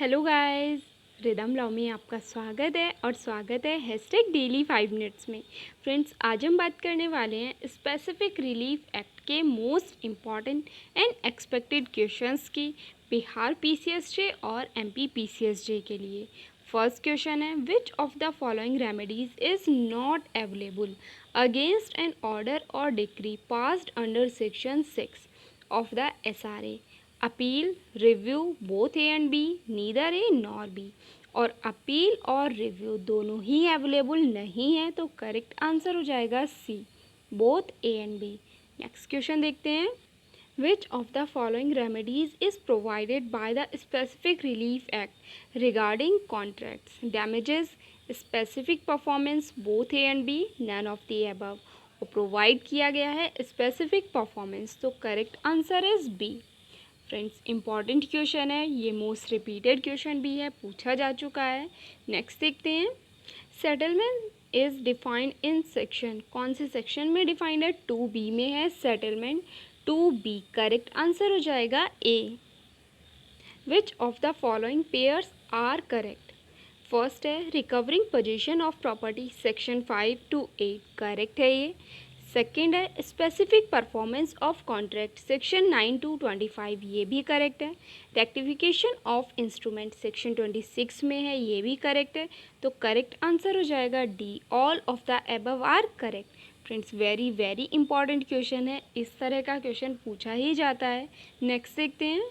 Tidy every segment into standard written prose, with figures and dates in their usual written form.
Hello guys, rhythm law में आपका स्वागत है और स्वागत है हैशटैग डेली 5 मिनट्स में। फ्रेंड्स, आज हम बात करने वाले हैं स्पेसिफिक रिलीफ एक्ट के most important and expected questions की बिहार पीसीएसजे और एमपी पीसीएसजे के लिए। फर्स्ट क्वेश्चन है, which of the following remedies is not available against an order or decree passed under section 6 of the SRA? Appeal, review, both A and B, neither A nor B. और appeal और review दोनों ही available नहीं है तो correct answer हो जाएगा C, both A and B. Next question देखते हैं, which of the following remedies is provided by the specific relief act regarding contracts, damages, specific performance, both A and B, none of the above. और provide किया गया है specific performance तो correct answer is B. Friends, important question है, ये most repeated question भी है, पूछा जा चुका है। नेक्स्ट देखते हैं, settlement is defined in section, कौन से सेक्शन में डिफाइंड है? 2B में है सेटलमेंट, 2B। करेक्ट आंसर हो जाएगा A. Which of the following pairs are correct? First है recovering possession of property, section 5 to 8, correct है ये। सेकेंड है specific performance of contract, section 9 to 25, ये भी करेक्ट है। रेक्टिफिकेशन ऑफ इंस्ट्रूमेंट, सेक्शन 26 में है, ये भी करेक्ट है। तो करेक्ट आंसर हो जाएगा D, all of the above are correct. Friends, very very important question है, इस तरह का क्वेश्चन पूछा ही जाता है। नेक्स्ट देखते हैं,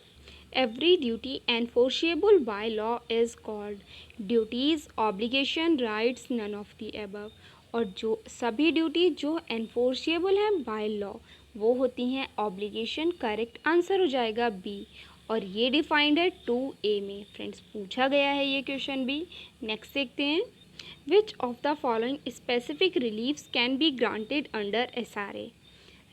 every duty enforceable by law is called, duties, obligation, rights, none of the above. और जो सभी ड्यूटी जो एनफोर्सेबल हैं बाय लॉ वो होती हैं ऑब्लिगेशन। करेक्ट आंसर हो जाएगा बी, और ये डिफाइंड है 2A में। फ्रेंड्स, पूछा गया है ये क्वेश्चन भी। नेक्स्ट देखते हैं, which of the following specific reliefs can be granted under SRA?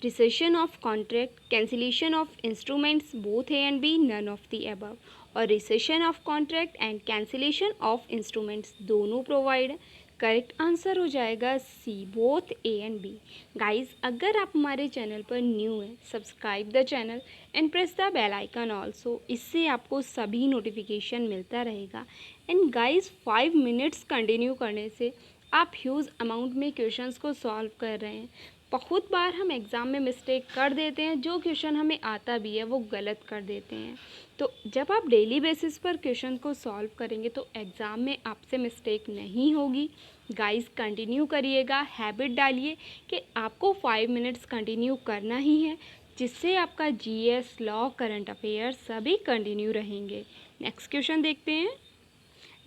Rescission of contract, cancellation of instruments, both A and B, none of the above. और rescission of contract and cancellation of instruments दोनों provide है। Correct answer हो जाएगा C, both A and B. Guys, अगर आप हमारे channel पर new हैं, subscribe the channel and press the bell icon also, इससे आपको सभी नोटिफिकेशन मिलता रहेगा। एंड गाइस, 5 मिनट्स कंटिन्यू करने से आप ह्यूज अमाउंट में क्वेश्चंस को सॉल्व कर रहे हैं। बहुत बार हम एग्ज़ाम में मिस्टेक कर देते हैं, जो क्वेश्चन हमें आता भी है वो गलत कर देते हैं। तो जब आप डेली बेसिस पर क्वेश्चन को सॉल्व करेंगे तो एग्ज़ाम में आपसे मिस्टेक नहीं होगी। गाइस, कंटिन्यू करिएगा, हैबिट डालिए कि आपको 5 मिनट्स कंटिन्यू करना ही है, जिससे आपका जीएस, लॉ, करंट अफेयर्स सभी कंटिन्यू रहेंगे। नेक्स्ट क्वेश्चन देखते हैं,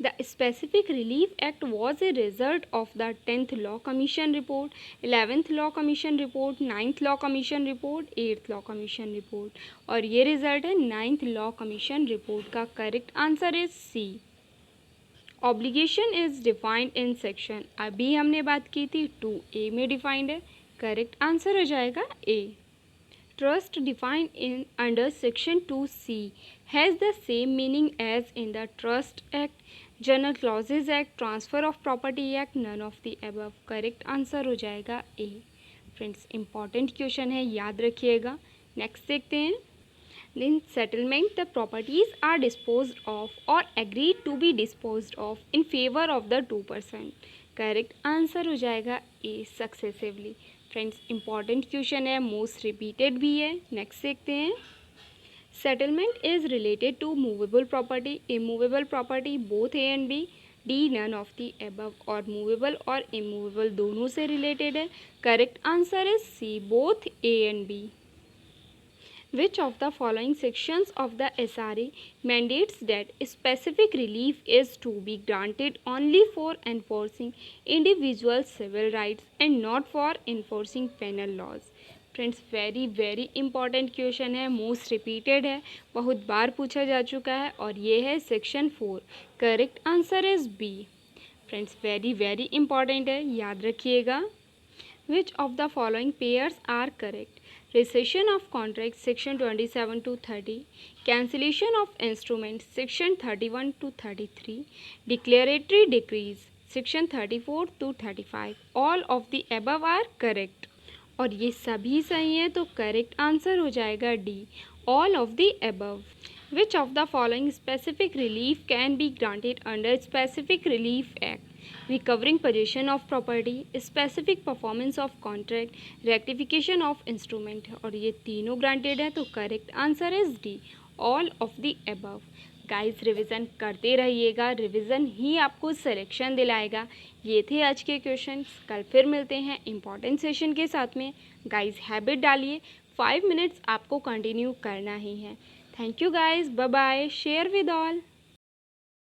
the Specific Relief Act was a result of the 10th Law Commission report, 11th Law Commission report, 9th Law Commission report, 8th Law Commission report। और ये result है 9th Law Commission report का। Correct answer is C, obligation is defined in section, अभी हमने बात की थी 2A में डिफाइंड है। करेक्ट आंसर हो जाएगा ए। Trust defined in under section 2C has the same meaning as in the Trust Act, General Clauses Act, Transfer of Property Act, none of the above। Correct answer हो जाएगा ए। Friends, important question है, याद रखिएगा। Next देखते हैं, in settlement the properties are disposed of or agreed to be disposed of in favor of the 2%। Correct answer हो जाएगा A, successively. Friends, important question है, मोस्ट रिपीटेड भी है। नेक्स्ट देखते हैं, settlement is related to movable property, immovable property, both A and B, D, none of the above. और movable और immovable दोनों से रिलेटेड है। Correct answer is C, both A and B. Which of the following sections of the SRA mandates that specific relief is to be granted only for enforcing individual civil rights and not for enforcing penal laws? Friends, very very important question है, most repeated है, बहुत बार पूछा जा चुका है, और ये है section 4। Correct answer is B. Friends, very very important है, याद रखिएगा। Which of the following pairs are correct? Rescission of contract, section 27 to 30, cancellation of instruments, section 31 to 33, declaratory decrees, section 34 to 35। All of the above are correct। और ये सभी सही हैं तो correct answer हो जाएगा D, all of the above. Which of the following specific relief can be granted under Specific Relief Act? Recovering possession of property, specific performance of contract, rectification of instrument। और ये तीनों granted है, तो correct answer is D, all of the above. Guys revision करते रहिएगा, revision ही आपको selection दिलाएगा। ये थे आज के क्वेश्चंस, कल फिर मिलते हैं इंपॉर्टेंट सेशन के साथ में। गाइस हैबिट डालिए, 5 मिनट्स आपको कंटिन्यू करना ही है। Thank you guys, bye bye, share with all.